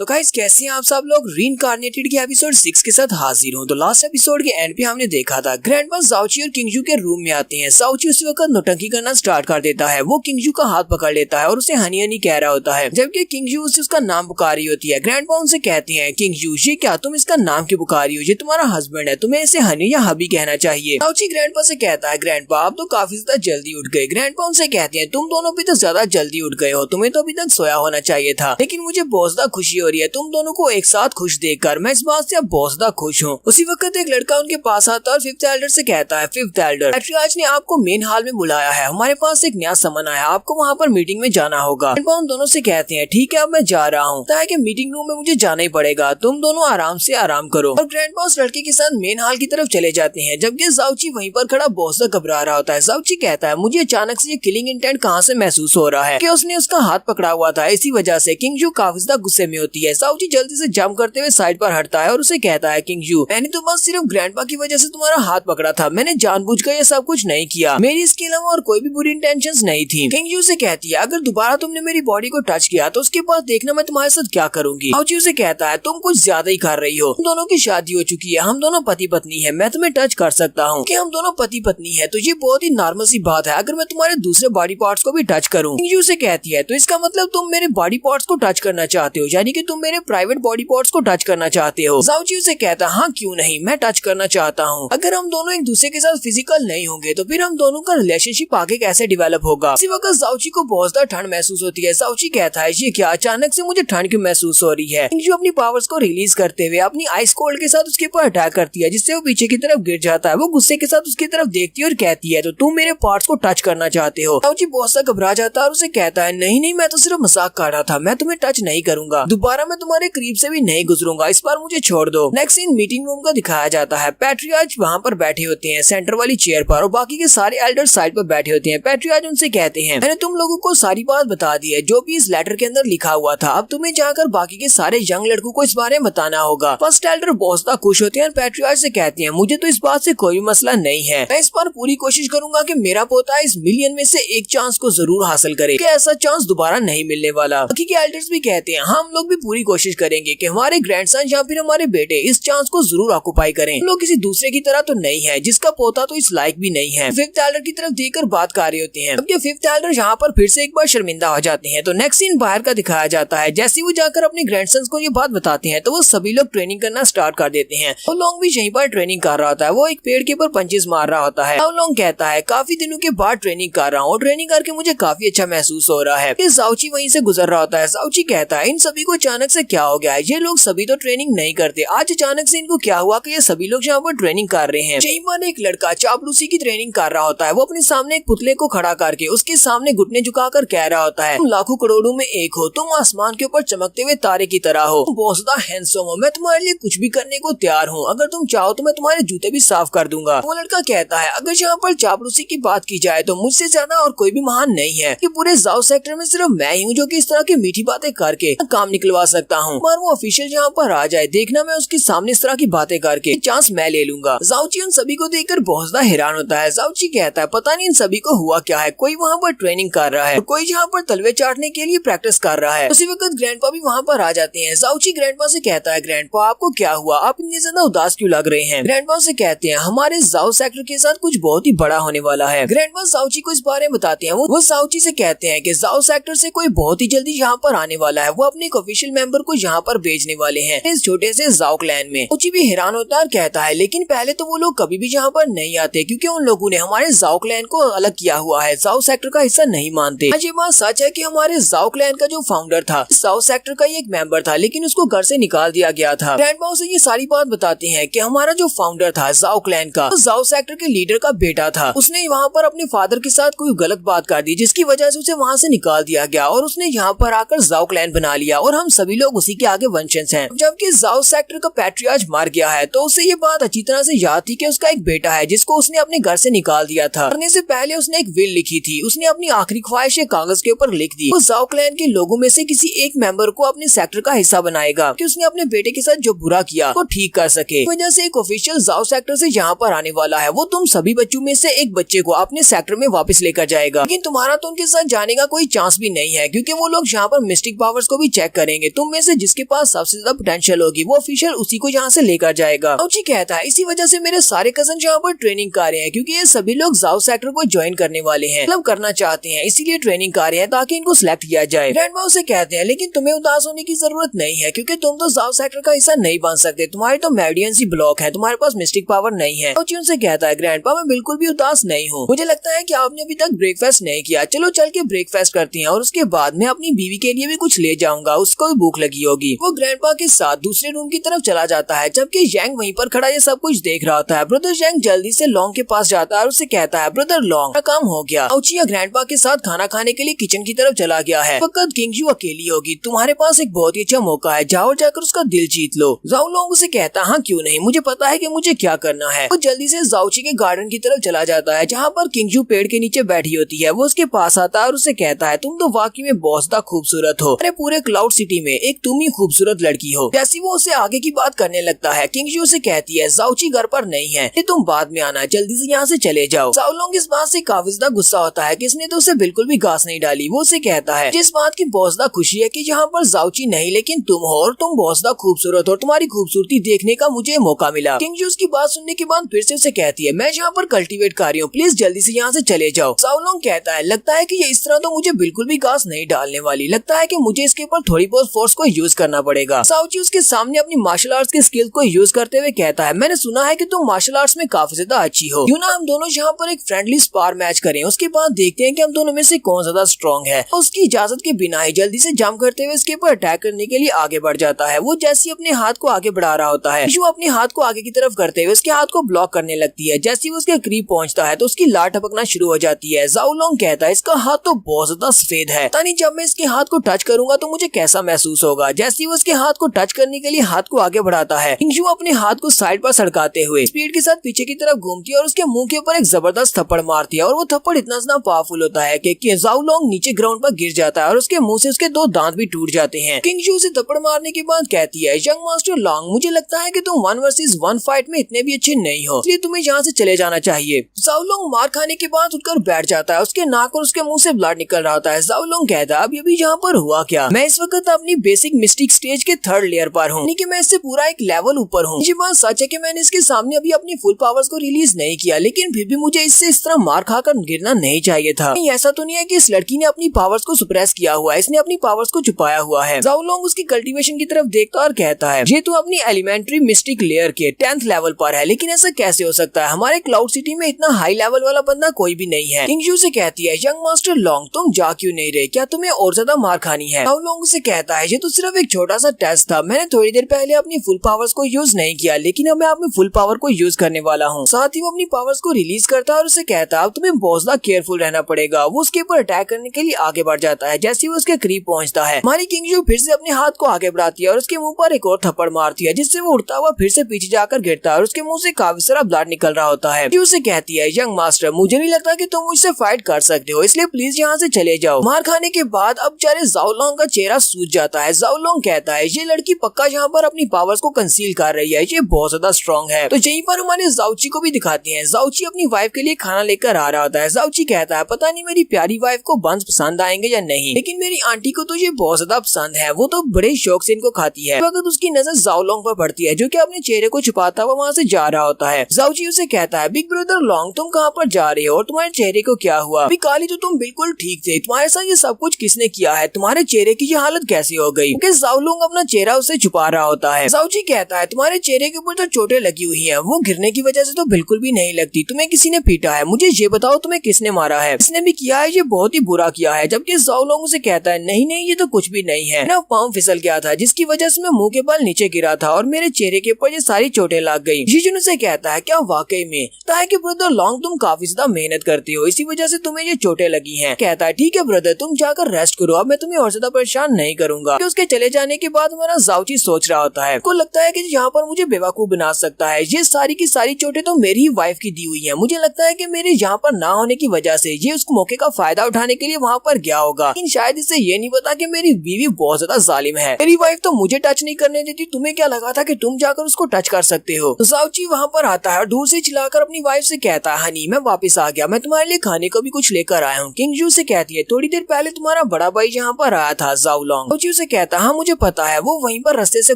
तो गाइस कैसे हैं आप सब लोग। रीइंकार्नेटेड के एपिसोड 6 के साथ हाजिर हूं। तो लास्ट एपिसोड के एंड पे हमने देखा था ग्रैंडपा जाओची और किंगजू के रूम में आते हैं। जाओची उसी वक्त नौटंकी करना स्टार्ट कर देता है। वो किंगजू का हाथ पकड़ लेता है और उसे हनी हनी कह रहा होता है, जबकि किंगजू उसे उसका नाम पुकार रही होती है। ग्रैंडपा उनसे कहते हैं, किंगजू ये क्या तुम इसका नाम क्यों पुकार रही हो, ये तुम्हारा हस्बैंड है, तुम्हें इसे हनी या हबी कहना चाहिए। जाओची ग्रैंडपा से कहता है, ग्रैंडपा आप तो काफी ज्यादा जल्दी उठ गए। ग्रैंडपा उनसे कहते हैं, तुम दोनों भी तो ज्यादा जल्दी उठ गए हो, तुम्हें तो अभी तक सोया होना चाहिए था। लेकिन मुझे बहुत ज्यादा खुशी हो रही है तुम दोनों को एक साथ खुश देखकर, मैं इस बात से अब बहुत ज्यादा खुश हूँ। उसी वक्त एक लड़का उनके पास आता है और फिफ्थ एल्डर से कहता है, फिफ्थ एल्डर पैट्रियार्च ने आपको मेन हॉल में बुलाया है, हमारे पास एक नया समन आया, आपको वहाँ पर मीटिंग में जाना होगा। उन दोनों से कहते हैं, ठीक है अब मैं जा रहा हूँ, कि मीटिंग रूम में मुझे जाना ही पड़ेगा, तुम दोनों आराम से आराम करो। और ग्रैंडपा उस लड़के के साथ मेन हॉल की तरफ चले जाते हैं, जबकि जाओची वहीं पर खड़ा बहुत ज्यादा घबरा रहा होता है। जाओची कहता है, मुझे अचानक से ये किलिंग इंटेंट कहाँ से महसूस हो रहा है कि उसने उसका हाथ पकड़ा हुआ था, इसी वजह से। किंगजू काफी ज्यादा गुस्से में होती है। जाओची जल्दी से जंप करते हुए साइड पर हटता है और उसे कहता है, किंगजू मैंने तो बस सिर्फ ग्रैंडपा की वजह से तुम्हारा हाथ पकड़ा था, मैंने जानबूझकर ये सब कुछ नहीं किया, मेरी इसके अलावा और कोई भी बुरी इंटेंशंस नहीं थी। किंगजू से कहती है, अगर दोबारा तुमने मेरी बॉडी को टच किया तो उसके बाद देखना मैं तुम्हारे साथ क्या करूंगी। जाओची उसे कहता है, तुम कुछ ज्यादा ही कर रही हो, हम दोनों की शादी हो चुकी है, हम दोनों पति पत्नी है, मैं तुम्हें टच कर सकता हूँ कि हम दोनों पति पत्नी है, तो ये बहुत ही नॉर्मल सी बात है अगर मैं तुम्हारे दूसरे बॉडी पार्ट्स को भी टच करूँ। किंगजू से कहती है, तो इसका मतलब तुम मेरे बॉडी पार्ट्स को टच करना चाहते हो, यानी कि तुम मेरे प्राइवेट बॉडी पार्ट्स को टच करना चाहते हो। जाओची उसे कहता है, हाँ क्यों नहीं, मैं टच करना चाहता हूँ। अगर हम दोनों एक दूसरे के साथ फिजिकल नहीं होंगे तो फिर हम दोनों का रिलेशनशिप आगे कैसे डेवलप होगा। इसी वक्त जाओची को बहुत ज्यादा ठंड महसूस होती है। जाओची कहता है, ये क्या अचानक से मुझे ठंड क्यों महसूस हो रही है। किंगजू अपनी पावर्स को रिलीज करते हुए अपनी आइस कोल्ड के साथ उसके ऊपर अटैक करती है, जिससे वो पीछे की तरफ गिर जाता है। वो गुस्से के साथ उसकी तरफ देखती है और कहती है, तो तुम मेरे पार्ट्स को टच करना चाहते हो। जाओची बहुत सा घबरा जाता है और उसे कहता है, नहीं नहीं मैं तो सिर्फ मजाक कर रहा था, मैं तुम्हें टच नहीं करूंगा, दोबारा मैं तुम्हारे करीब से भी नहीं गुजरूंगा, इस बार मुझे छोड़ दो। नेक्स्ट सीन मीटिंग रूम का दिखाया जाता है। पैट्रियार्च वहाँ पर बैठे होते हैं सेंटर वाली चेयर पर और बाकी के सारे एल्डर साइड पर बैठे होते हैं। पैट्रियार्च उनसे कहते हैं, मैंने तुम लोगों को सारी बात बता दी है जो भी इस लेटर के अंदर लिखा हुआ था, अब तुम्हें जाकर बाकी के सारे यंग लड़कों को इस बारे में बताना होगा। फर्स्ट एल्डर बहुत ज्यादा खुश होते हैं और पैट्रियार्च से कहते हैं, मुझे तो इस बात से कोई मसला नहीं है, मैं इस बार पूरी कोशिश करूंगा कि मेरा पोता इस मिलियन में से एक चांस को जरूर हासिल करे, कि ऐसा चांस दोबारा नहीं मिलने वाला। बाकी के एल्डर्स भी कहते हैं, हम लोग भी पूरी कोशिश करेंगे कि हमारे ग्रैंडसन या फिर हमारे बेटे इस चांस को जरूर ऑक्युपाई करें, हम लोग किसी दूसरे की तरह तो नहीं है जिसका पोता तो इस लायक भी नहीं है। फिफ्थ एल्डर की तरफ देखकर बात कर रहे होते हैं, जबकि फिफ्थ एल्डर यहाँ पर फिर से एक बार शर्मिंदा हो जाते हैं। तो नेक्स्ट सीन बाहर का दिखाया जाता है। जैसे वो जाकर अपने ग्रैंडसन्स को ये बात बताते हैं तो वो सभी लोग ट्रेनिंग करना स्टार्ट कर देते हैं। वो लोग भी यहीं पर ट्रेनिंग कर रहा होता है, वो एक पेड़ के ऊपर पंचेस मार रहा होता है। वो लोग कहता है, काफी दिनों के बाद ट्रेनिंग कर रहा हूँ और ट्रेनिंग करके मुझे काफी अच्छा महसूस हो रहा है। जाओची वहीं से गुजर रहा होता है। जाओची कहता है, इन सभी को अचानक से क्या हो गया है, ये लोग सभी तो ट्रेनिंग नहीं करते, आज अचानक से इनको क्या हुआ कि ये सभी लोग यहाँ पर ट्रेनिंग कर रहे हैं। यहीं पर एक लड़का चापलूसी की ट्रेनिंग कर रहा होता है। वो अपने सामने एक पुतले को खड़ा करके उसके सामने घुटने झुकाकर कह रहा होता है, तुम लाखों करोड़ों में एक हो, तुम आसमान के ऊपर चमकते हुए तारे की तरह हो, बहुत ज्यादा हैंडसम हो, मैं तुम्हारे लिए कुछ भी करने को तैयार हूँ, अगर तुम चाहो तो मैं तुम्हारे जूते भी साफ कर दूंगा। वो लड़का कहता है, अगर यहाँ पर चापलूसी की बात की जाए तो मुझसे ज्यादा और कोई भी महान नहीं है, कि पूरे जाओ सेक्टर में सिर्फ मैं ही हूँ जो कि इस तरह की मीठी बातें करके काम निकलवा सकता हूँ। पर वो ऑफिशियल यहाँ पर आ जाए, देखना मैं उसके सामने इस तरह की बातें करके चांस मैं ले लूंगा। जाओची उन सभी को देखकर बहुत ज्यादा हैरान होता है। जाओची कहता है, पता नहीं इन सभी को हुआ क्या है, कोई वहाँ पर ट्रेनिंग कर रहा है, कोई यहाँ पर तलवे चाटने के लिए प्रैक्टिस कर रहा है। उसी वक्त ग्रैंडपा भी वहाँ पर आ जाते हैं। जाओची ग्रैंडपा से कहता है, ग्रैंडपा आपको क्या हुआ, आप इतने ज्यादा उदास क्यों लग रहे हैं। ग्रैंडपा से कहते हैं, हमारे जाओ सेक्टर के साथ कुछ बहुत ही बड़ा होने वाला है। ग्रैंडपा जाओची को इस बारे में बताते हैं। वो जाओची से कहते हैं कि जाओ सेक्टर से कोई बहुत ही जल्दी यहाँ पर आने वाला है, वो अपने एक ऑफिशियल मेंबर को यहाँ पर भेजने वाले हैं इस छोटे से जाओ क्लैन में। जाओची भी हैरान होता है और कहता है, लेकिन पहले तो वो लोग कभी भी यहाँ पर नहीं आते, क्योंकि उन लोगों ने हमारे जाओ क्लैन को अलग किया हुआ है, जाओ सेक्टर का हिस्सा नहीं मानते। आज ये बात सच है कि हमारे जाओ क्लैन का जो फाउंडर था जाओ सेक्टर का ही एक मेंबर था, लेकिन उसको घर से निकाल दिया गया था। ग्रैंडपा से ये सारी बात बताते हैं कि हमारा जो फाउंडर था जाओ क्लैन का, तो जाओ सेक्टर के लीडर का बेटा था, उसने वहाँ पर अपने फादर के साथ कोई गलत बात कर दी, जिसकी वजह से उसे वहाँ से निकाल दिया गया और उसने यहाँ पर आकर जाओ क्लैन बना लिया और हम सभी लोग उसी के आगे वंशज हैं। जबकि जाओ सेक्टर का पैट्रियार्च मार गया है तो उसे ये बात अच्छी तरह से याद थी कि उसका एक बेटा है जिसको उसने अपने घर से निकाल दिया था। मरने से पहले उसने एक विल लिखी थी, उसने अपनी आखिरी ख्वाहिशें कागज के ऊपर लिख दी। वो जाओ क्लैन के लोगों में से किसी एक मेंबर को अपने सेक्टर का हिस्सा बनाएगा कि उसने अपने बेटे के साथ जो बुरा किया वो ठीक कर सके। वजह से एक ऑफिशियल जाओ सेक्टर से यहाँ पर आने वाला है, वो तुम सभी बच्चों में से एक बच्चे को अपने सेक्टर में वापस लेकर जाएगा, लेकिन तुम्हारा तो उनके साथ जाने का कोई चांस भी नहीं है, क्योंकि वो लोग यहाँ पर मिस्टिक पावर्स को भी चेक करेंगे, तुम में से जिसके पास सबसे ज्यादा पोटेंशियल होगी वो ऑफिशियल उसी को यहाँ से लेकर जाएगा। जाओची कहता है इसी वजह से मेरे सारे कजन यहाँ पर ट्रेनिंग कर रहे हैं क्योंकि ये सभी लोग जाओ सेक्टर को ज्वाइन करने वाले हैं, मतलब करना चाहते हैं, इसीलिए ट्रेनिंग कर रहे हैं ताकि इनको सिलेक्ट किया जाए। ग्रैंडमा उसे कहते हैं लेकिन तुम्हें उदास होने की जरूरत नहीं है क्योंकि तुम तो जाओ सेक्टर का हिस्सा नहीं बन सकते, तुम्हारे तो मेरिडियन सी ब्लॉक है, तुम्हारे पास मिस्टिक पावर नहीं है। जाओची उनसे कहता है ग्रैंडपा मैं बिल्कुल भी उदास नहीं हूँ, मुझे लगता है कि आपने अभी तक ब्रेकफास्ट नहीं किया, चलो चल के ब्रेकफास्ट करते हैं और उसके बाद मैं अपनी बीवी के लिए भी कुछ ले जाऊंगा, उसको भी भूख लगी होगी। वो ग्रैंडपा के साथ दूसरे रूम की तरफ चला जाता है जबकि जैंग वहीं पर खड़ा ये सब कुछ देख रहा होता है। ब्रदर जैंग जल्दी से लॉन्ग के पास जाता है और उसे कहता है ब्रदर लॉन्ग काम हो गया। जाओची ग्रैंडपा के साथ खाना खाने के लिए किचन की तरफ चला गया है, फकत किंगजू अकेली होगी, तुम्हारे पास एक बहुत ही अच्छा मौका है, जाओ जाकर उसका दिल जीत लो। जाओ लॉन्ग उसे कहता हाँ क्यों नहीं, मुझे पता है कि मुझे क्या करना है। वो जल्दी से जाओची के गार्डन की तरफ चला जाता है जहाँ पर किंगजू पेड़ के नीचे बैठी होती है। वो उसके पास आता है और उसे कहता है तुम तो वाकई में बहुत ज्यादा खूबसूरत हो, अरे पूरे क्लाउड सिटी में एक तुम ही खूबसूरत लड़की हो। जैसे वो उसे आगे की बात करने लगता है किंगजू उसे कहती है जाओची घर पर नहीं है, तुम बाद में आना, जल्दी से यहाँ से चले जाओ। जाओ लॉन्ग इस बात से काफी ज्यादा गुस्सा होता है कि इसने तो उसे बिल्कुल भी घास नहीं डाली। वो उसे कहता है जिस बात की बहुत ज्यादा खुशी है कि यहाँ पर जाओची नहीं लेकिन तुम हो और तुम बहुत ज्यादा खूबसूरत हो, तुम्हारी खूबसूरती देखने का मुझे मौका मिला। किंगजू उसकी बात सुनने के बाद फिर से उसे कहती है मैं यहाँ पर कल्टीवेट कर रही हूँ, प्लीज जल्दी से यहाँ से चले जाओ। जाओ लॉन्ग कहता है लगता है कि ये इस तरह तो मुझे बिल्कुल भी घास नहीं डालने वाली, लगता है कि मुझे इसके ऊपर थोड़ी बहुत फोर्स को यूज करना पड़ेगा। जाओची उसके सामने अपनी मार्शल आर्ट्स के स्किल को यूज करते हुए कहता है मैंने सुना है कि तुम मार्शल आर्ट्स में काफी ज्यादा अच्छी हो, क्यों ना हम दोनों यहाँ पर एक फ्रेंडली स्पार मैच करें, उसके बाद देखते हैं कि हम दोनों में से कौन ज्यादा स्ट्रॉन्ग है। उसकी इजाजत के बिना ही जल्दी से जंप करते हुए इसके ऊपर अटैक करने के लिए आगे बढ़ जाता है। वो जैसे ही अपने हाथ को आगे बढ़ा रहा होता है जो अपने हाथ को आगे की तरफ करते हुए उसके हाथ को ब्लॉक करने लगती है। जैसे ही वो उसके करीब पहुंचता है तो उसकी लात टपकना शुरू हो जाती है। जाओ लॉन्ग कहता है इसका हाथ तो बहुत ज्यादा सफेद है, तानी जब मैं इसके हाथ को टच करूंगा तो मुझे कैसा महसूस होगा। जैसे ही वो उसके हाथ को टच करने के लिए हाथ को आगे बढ़ाता है किंगजू अपने हाथ को साइड पर सड़काते हुए स्पीड के साथ पीछे की तरफ घूमती है और उसके मुंह के ऊपर एक जबरदस्त थप्पड़ मारती है और वो थप्पड़ इतना ज्यादा पावरफुल होता है कि जाओ लॉन्ग नीचे ग्राउंड पर गिर जाता है और उसके मुंह से उसके 2 दांत भी टूट जाते हैं। किंगजू से थप्पड़ मारने के बाद कहती है यंग मास्टर लॉन्ग मुझे लगता है कि तुम 1 वर्सेस 1 फाइट में इतने भी अच्छे नहीं हो, इसलिए तुम्हें यहाँ से चले जाना चाहिए। जाओ लॉन्ग मार खाने के बाद उठकर बैठ जाता है, उसके नाक और उसके मुंह से ब्लड निकल रहा होता है। जाओ लॉन्ग कहता है अब ये भी यहाँ पर हुआ क्या, मैं इस वक्त अपनी बेसिक मिस्टिक स्टेज के 3rd लेयर पर हूँ, यानी कि मैं इससे पूरा एक लेवल ऊपर हूँ। ये बात सच है कि मैंने इसके सामने अभी अपनी फुल पावर्स को रिलीज नहीं किया, लेकिन फिर भी मुझे इससे इस तरह मार खाकर गिरना नहीं चाहिए था। ऐसा तो नहीं है कि इस लड़की ने अपनी पावर्स को सुप्रेस किया हुआ है, इसने अपनी पावर्स को छुपाया हुआ है। जाओ लॉन्ग उसकी कल्टीवेशन की तरफ देखता और कहता है ये तो अपनी एलिमेंट्री मिस्टिक लेयर के 10th लेवल पर है, लेकिन ऐसा कैसे हो सकता है, हमारे क्लाउड सिटी में इतना हाई लेवल वाला बंदा कोई भी नहीं है। किंगजू से कहती है यंग मास्टर लॉन्ग तुम जा क्यों नहीं रहे, क्या तुम्हें और ज्यादा मार खानी है। जाओ लॉन्ग से कहता है ये तो सिर्फ एक छोटा सा टेस्ट था, मैंने थोड़ी देर पहले अपनी फुल पावर्स को यूज नहीं किया, लेकिन अब मैं अपनी फुल पावर को यूज करने वाला हूँ। साथ ही वो अपनी पावर्स को रिलीज करता है और उसे कहता है अब तुम्हें बहुत ज्यादा केयरफुल रहना पड़ेगा। वो उसके ऊपर अटैक करने के लिए आगे बढ़ जाता है। जैसे वो उसके करीब पहुंचता है हमारी किंगजू फिर से अपने हाथ को आगे बढ़ाती है और उसके मुंह पर एक और थप्पड़ मारती है, जिससे वो उड़ता हुआ फिर से पीछे जाकर गिरता है और उसके मुंह से काफी सारा ब्लड निकल रहा होता है। उसे कहती है यंग मास्टर मुझे नहीं लगता कि तुम मुझसे फाइट कर सकते हो, इसलिए प्लीज यहाँ से चले जाओ। मार खाने के बाद अब बेचारे जाओ लॉन्ग का चेहरा सूज जाता है। जाओ लॉन्ग कहता है ये लड़की पक्का यहाँ पर अपनी पावर्स को कंसील कर रही है, ये बहुत ज्यादा स्ट्रॉन्ग है। तो यहीं पर हमारे जाओची को भी दिखाते हैं। जाओची अपनी वाइफ के लिए खाना लेकर आ रहा होता है। जाओची कहता है पता नहीं मेरी प्यारी वाइफ को बंस पसंद आएंगे या नहीं, लेकिन मेरी आंटी को तो ये बहुत ज्यादा पसंद है, वो तो बड़े शौक से इनको खाती है। वक्त उसकी नजर जाओ लॉन्ग पर पड़ती है जो कि अपने चेहरे को छुपाता हुआ वहाँ से जा रहा होता है। जाओची उसे कहता है बिग ब्रदर लॉन्ग तुम कहाँ पर जा रहे हो और तुम्हारे चेहरे को क्या हुआ, अभी काली तो तुम बिल्कुल ठीक थे, तुम्हारे साथ ये सब कुछ किसने किया है, तुम्हारे चेहरे की ये हालत कैसी हो गई। जाओ लॉन्ग अपना चेहरा उसे छुपा रहा होता है। जाओची कहता है तुम्हारे चेहरे के ऊपर तो चोटें लगी हुई है, वो गिरने की वजह से तो बिल्कुल भी नहीं लगती, तुम्हें किसी ने पीटा है, मुझे ये बताओ तुम्हें किसने मारा है, इसने भी किया है ये बहुत ही बुरा किया है। जबकि जाओ लॉन्ग उसे कहता है नहीं नहीं ये तो कुछ भी नहीं है, मेरा पाँव फिसल गया था जिसकी वजह से मैं मुंह के बल नीचे गिरा था और मेरे चेहरे के ऊपर ये सारी चोटें लग गई। जीजन उसे कहता है क्या वाकई में, है कि ब्रदर लॉन्ग तुम काफी ज्यादा मेहनत करती हो, इसी वजह से तुम्हें ये चोटें लगी हैं। कहता है ठीक है ब्रदर तुम जाकर रेस्ट करो, अब मैं तुम्हें और ज्यादा परेशान नहीं करूंगा। उसके चले जाने के बाद हमारा जाओची सोच रहा होता है, को लगता है कि यहाँ पर मुझे बेवकूफ बना सकता है, ये सारी की सारी चोटें तो मेरी ही वाइफ की दी हुई है, मुझे लगता है कि मेरे यहाँ पर ना होने की वजह से ये उस मौके का फायदा उठाने के लिए वहाँ पर गया होगा, लेकिन शायद इसे ये नहीं पता कि मेरी बीवी बहुत ज्यादा जालिम है, मेरी वाइफ तो मुझे टच नहीं करने देती, तुम्हें क्या लगा था कि तुम जाकर उसको टच कर सकते हो। जाओची वहाँ पर आता है और दूर से चिल्लाकर अपनी वाइफ से कहता है हनी मैं वापस आ गया, मैं तुम्हारे लिए खाने को भी कुछ लेकर आया हूँ। किंगजू से कहती है थोड़ी देर पहले तुम्हारा बड़ा भाई यहाँ पर आया था जाओ लॉन्ग। किंगजू से कहता हाँ मुझे पता है, वो वहीं पर रास्ते से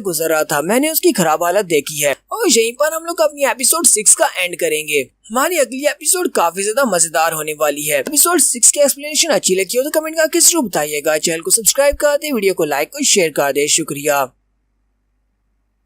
गुजर रहा था, मैंने उसकी खराब हालत देखी है। और यहीं पर हम लोग अपनी एपिसोड 6 का एंड करेंगे। हमारी अगली एपिसोड काफी ज्यादा मजेदार होने वाली है। एपिसोड 6 की एक्सप्लेनेशन अच्छी लगी हो तो कमेंट करके जरूर बताइएगा। चैनल को सब्सक्राइब कर दे, वीडियो को लाइक और शेयर कर दे। शुक्रिया।